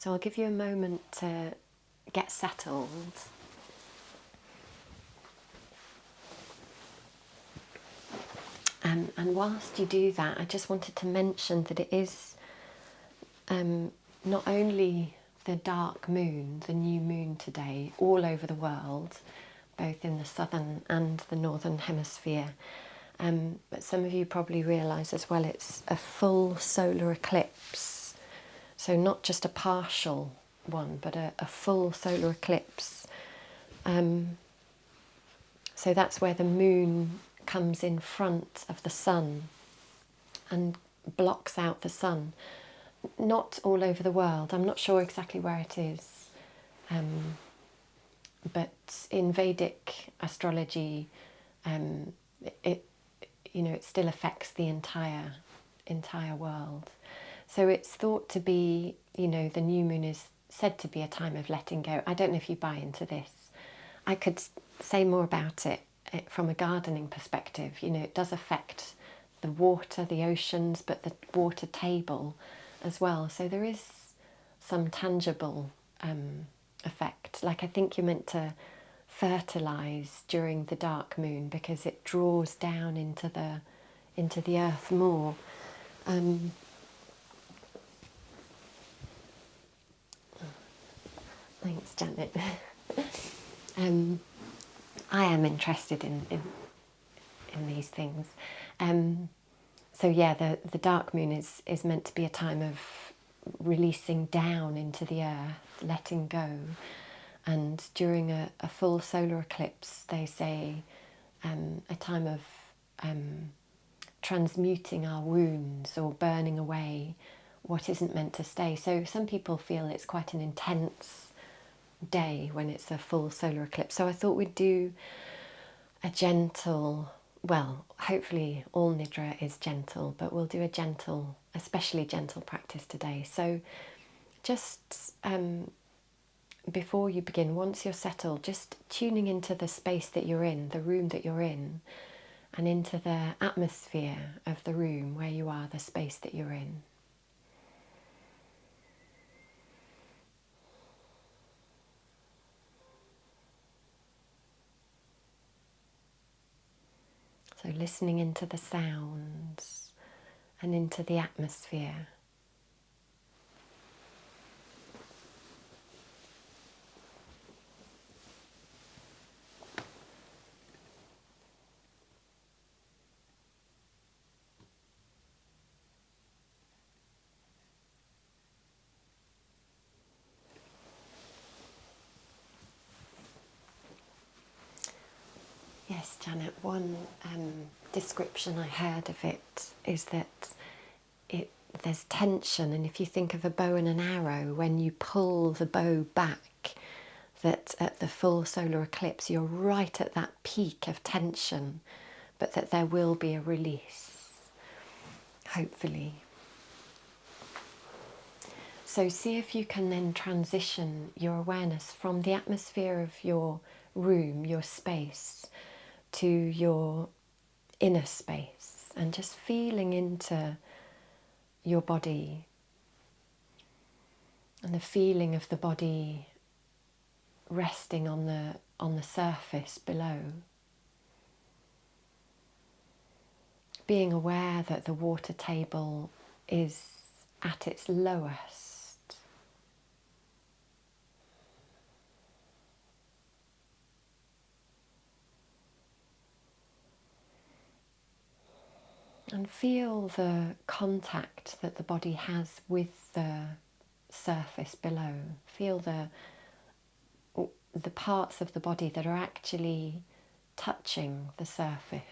So I'll give you a moment to get settled. And whilst you do that, I just wanted to mention that it is not only the dark moon, the new moon today, all over the world, both in the southern and the northern hemisphere. But some of you probably realise as well it's a full solar eclipse. So not just a partial one, but a full solar eclipse. So that's where the moon comes in front of the sun and blocks out the sun. Not all over the world. I'm not sure exactly where it is. But in Vedic astrology, it still affects the entire world. So it's thought to be, the new moon is said to be a time of letting go. I don't know if you buy into this. I could say more about it from a gardening perspective. It does affect the water, the oceans, but the water table as well. So there is some tangible effect. Like I think you're meant to fertilise during the dark moon because it draws down into the earth more. Thanks, Janet. I am interested in these things. So yeah, the dark moon is meant to be a time of releasing down into the earth, letting go. And during a full solar eclipse, they say a time of transmuting our wounds or burning away what isn't meant to stay. So some people feel it's quite an intense day when it's a full solar eclipse. So I thought we'd do a gentle, well, hopefully all Nidra is gentle, but we'll do a gentle, especially gentle practice today. So just before you begin, once you're settled, just tuning into the space that you're in, the room that you're in, and into the atmosphere of the room where you are, the space that you're in. So listening into the sounds and into the atmosphere. Yes, Janet, one description I heard of it is that there's tension, and if you think of a bow and an arrow, when you pull the bow back, that at the full solar eclipse you're right at that peak of tension, but that there will be a release, hopefully. So see if you can then transition your awareness from the atmosphere of your room, your space, to your inner space, and just feeling into your body and the feeling of the body resting on the surface below. Being aware that the water table is at its lowest. And feel the contact that the body has with the surface below. Feel the parts of the body that are actually touching the surface.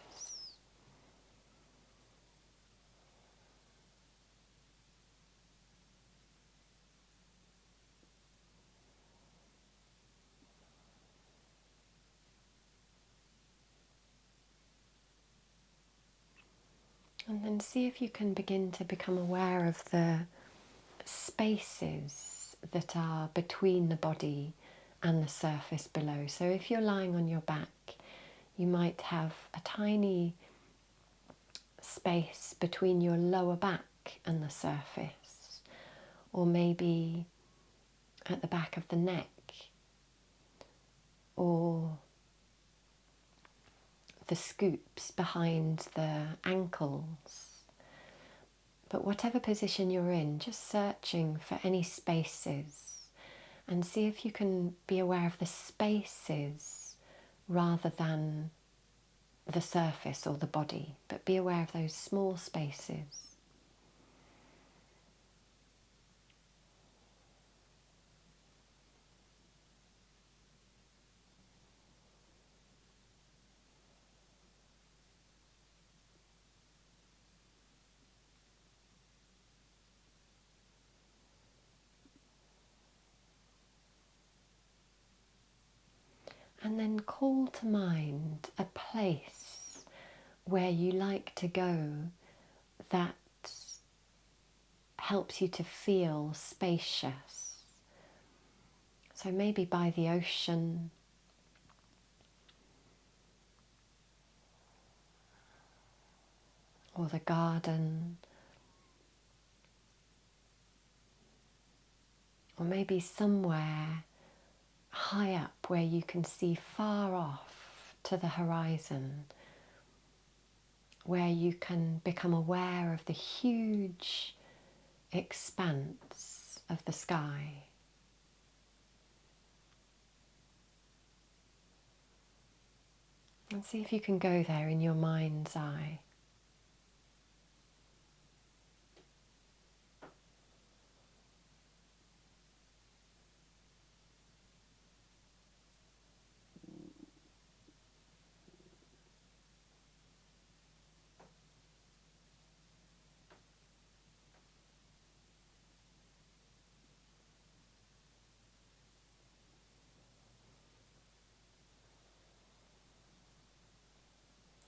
And then see if you can begin to become aware of the spaces that are between the body and the surface below. So if you're lying on your back, you might have a tiny space between your lower back and the surface, or maybe at the back of the neck, or the scoops behind the ankles. But whatever position you're in, just searching for any spaces, and see if you can be aware of the spaces rather than the surface or the body, but be aware of those small spaces. And then call to mind a place where you like to go that helps you to feel spacious. So maybe by the ocean, or the garden, or maybe somewhere high up where you can see far off to the horizon, where you can become aware of the huge expanse of the sky. And see if you can go there in your mind's eye.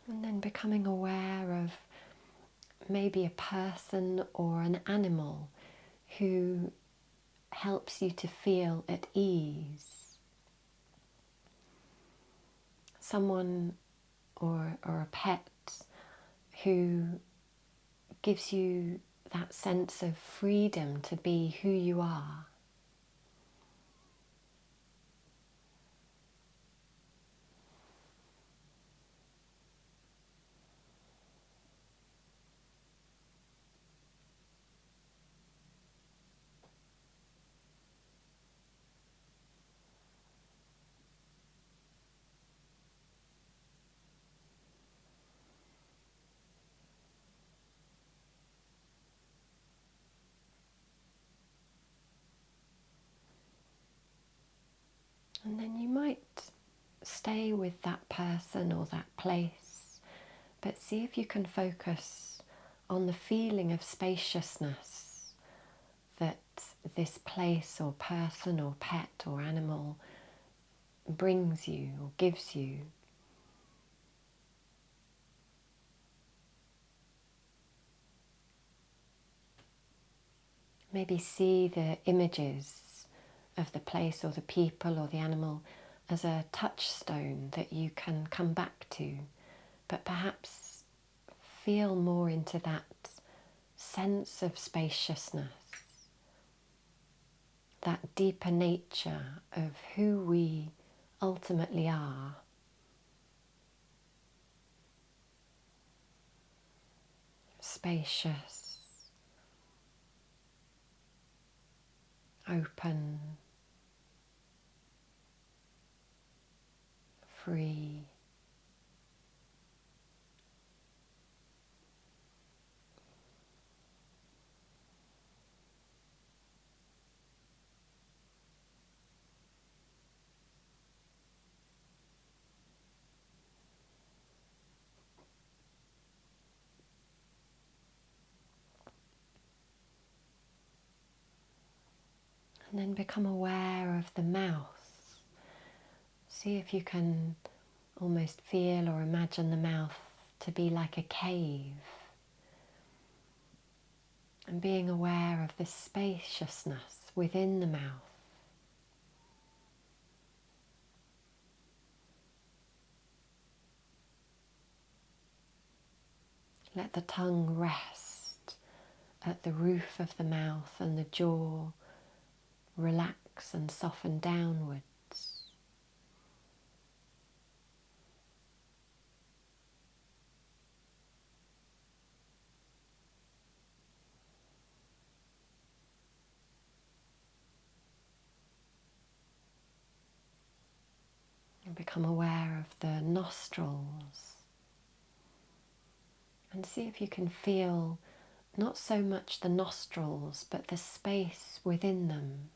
And then becoming aware of maybe a person or an animal who helps you to feel at ease. Someone or a pet who gives you that sense of freedom to be who you are. And then you might stay with that person or that place, but see if you can focus on the feeling of spaciousness that this place or person or pet or animal brings you or gives you. Maybe see the images of the place or the people or the animal as a touchstone that you can come back to, but perhaps feel more into that sense of spaciousness, that deeper nature of who we ultimately are. Spacious, open, free. And then become aware of the mouth. See if you can almost feel or imagine the mouth to be like a cave. And being aware of the spaciousness within the mouth. Let the tongue rest at the roof of the mouth and the jaw relax relax and soften downwards. And become aware of the nostrils. And see if you can feel not so much the nostrils, but the space within them.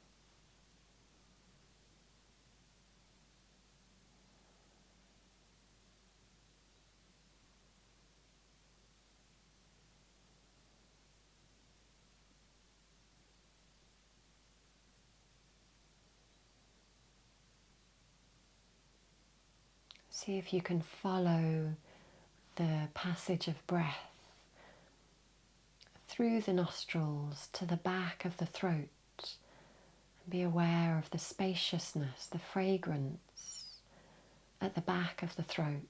See if you can follow the passage of breath through the nostrils to the back of the throat. And be aware of the spaciousness, the fragrance at the back of the throat.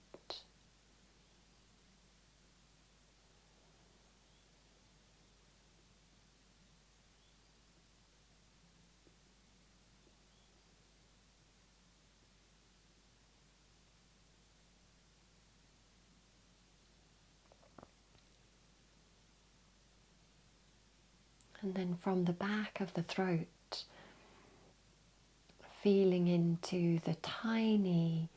And then from the back of the throat, feeling into the tiny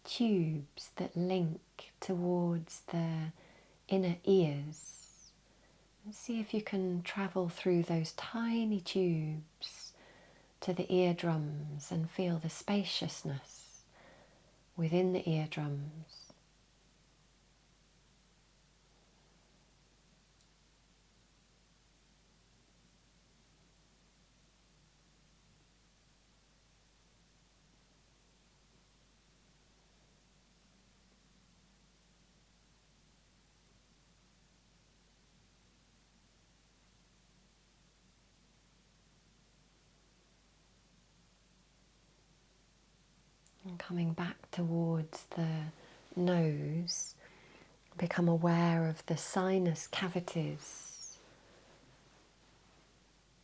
tubes that link towards the inner ears. And see if you can travel through those tiny tubes to the eardrums and feel the spaciousness within the eardrums. And coming back towards the nose, become aware of the sinus cavities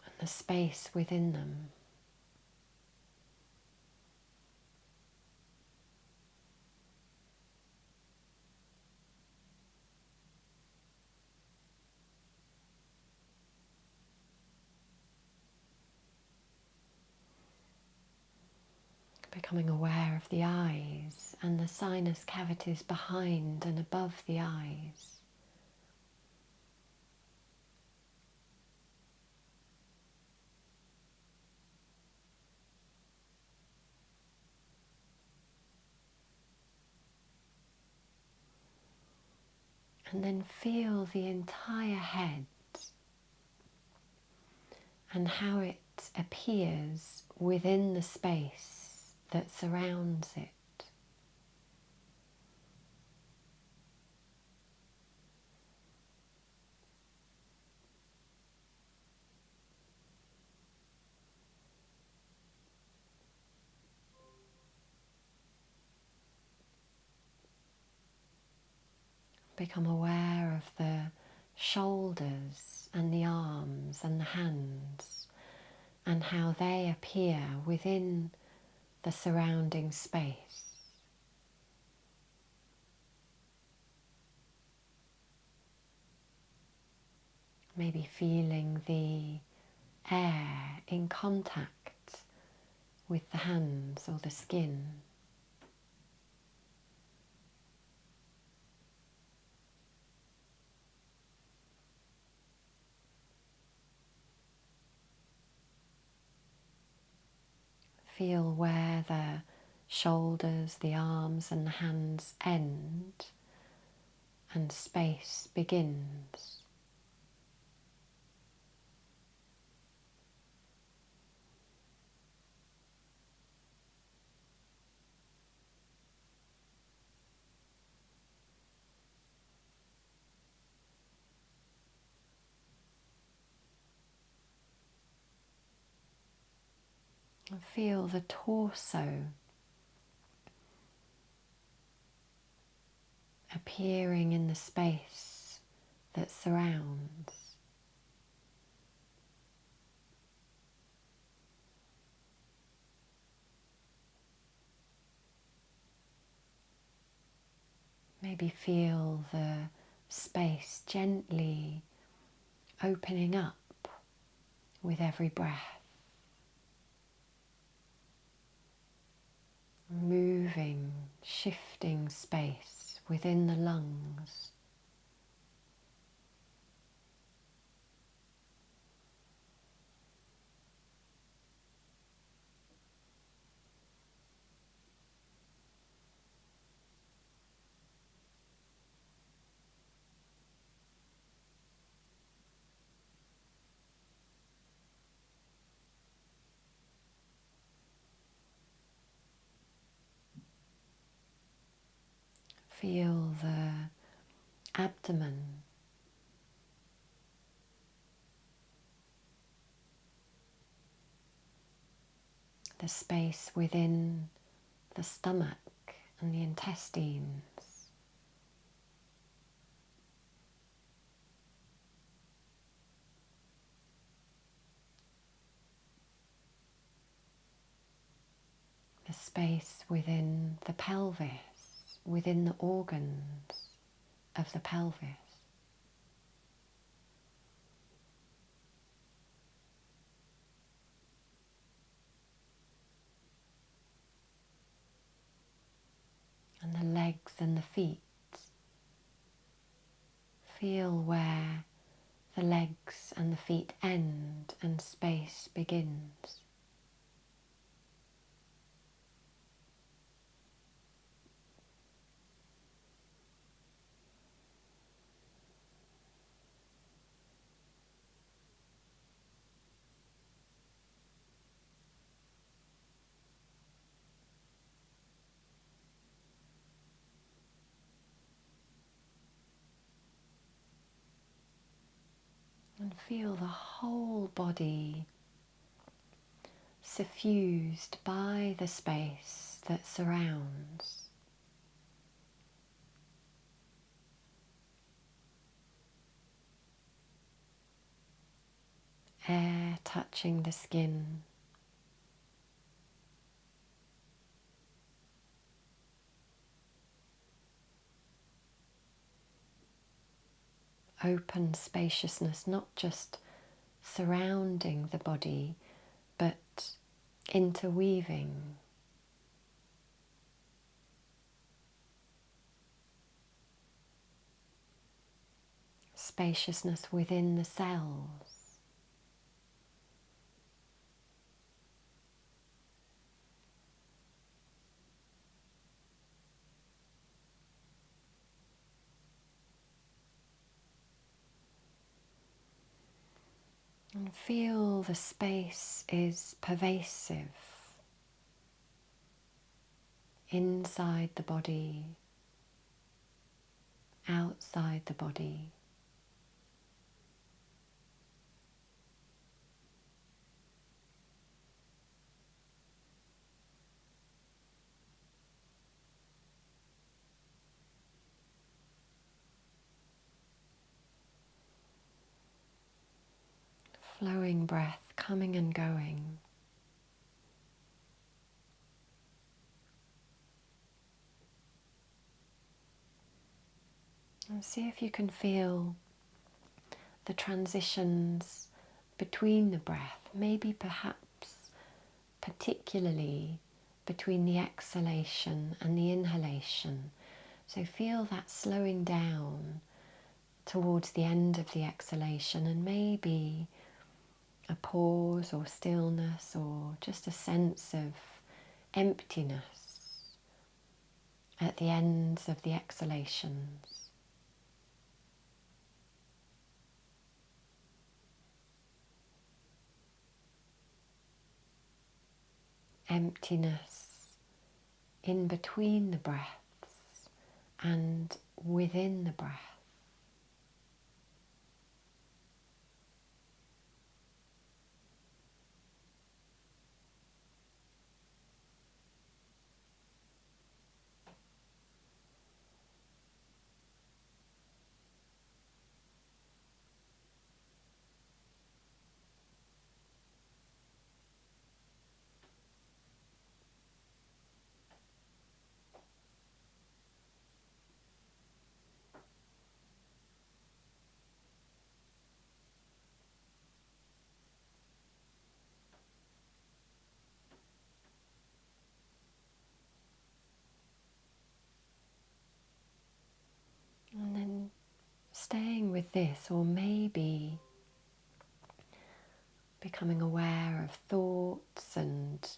and the space within them. Becoming aware of the eyes and the sinus cavities behind and above the eyes. And then feel the entire head and how it appears within the space that surrounds it. Become aware of the shoulders and the arms and the hands and how they appear within the surrounding space. Maybe feeling the air in contact with the hands or the skin. Feel where the shoulders, the arms and the hands end and space begins. And feel the torso appearing in the space that surrounds. Maybe feel the space gently opening up with every breath, moving, shifting space within the lungs. Feel the abdomen, the space within the stomach and the intestines. The space within the pelvis, within the organs of the pelvis. And the legs and the feet. Feel where the legs and the feet end and space begins. And feel the whole body suffused by the space that surrounds. Air touching the skin. Open spaciousness, not just surrounding the body, but interweaving. Spaciousness within the cells. And feel the space is pervasive inside the body, outside the body. Flowing breath coming and going. And see if you can feel the transitions between the breath, maybe perhaps particularly between the exhalation and the inhalation. So feel that slowing down towards the end of the exhalation, and maybe a pause or stillness or just a sense of emptiness at the ends of the exhalations. Emptiness in between the breaths and within the breath. staying with this, or maybe becoming aware of thoughts and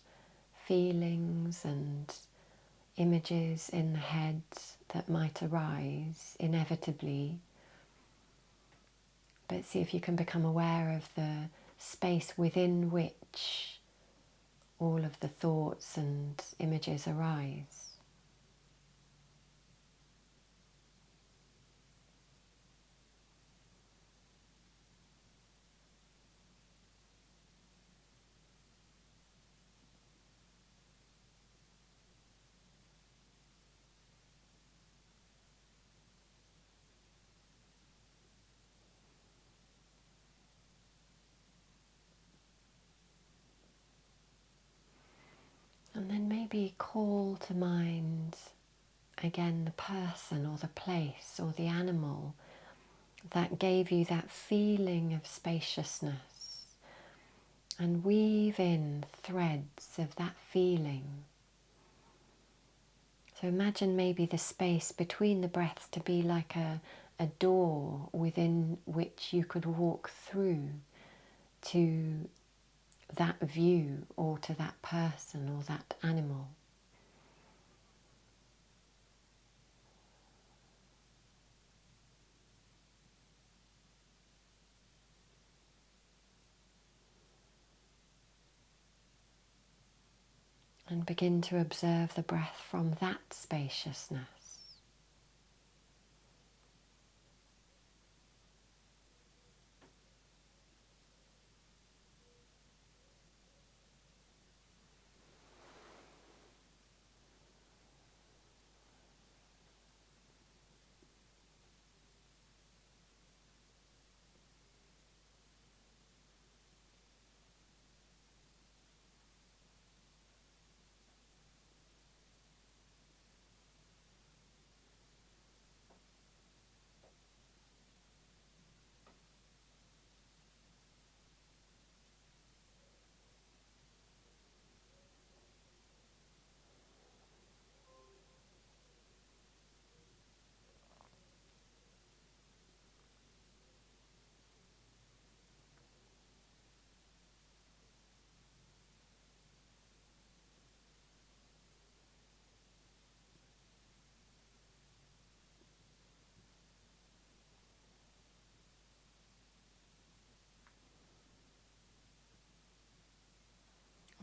feelings and images in the head that might arise inevitably. But see if you can become aware of the space within which all of the thoughts and images arise. And then maybe call to mind again the person or the place or the animal that gave you that feeling of spaciousness, and weave in threads of that feeling. So imagine maybe the space between the breaths to be like a door within which you could walk through to that view or to that person or that animal. And begin to observe the breath from that spaciousness.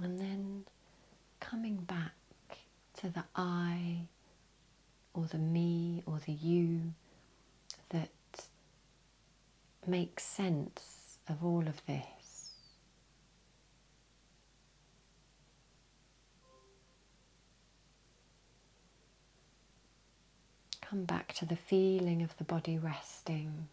And then coming back to the I or the me or the you that makes sense of all of this. Come back to the feeling of the body resting.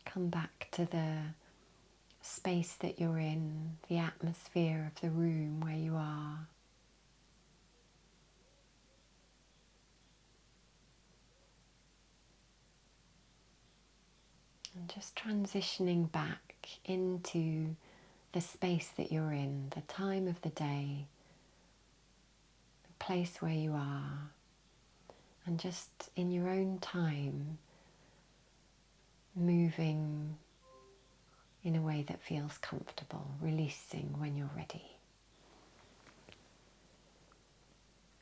Come back to the space that you're in, the atmosphere of the room where you are. And just transitioning back into the space that you're in, the time of the day, the place where you are, and just in your own time, moving in a way that feels comfortable, releasing when you're ready.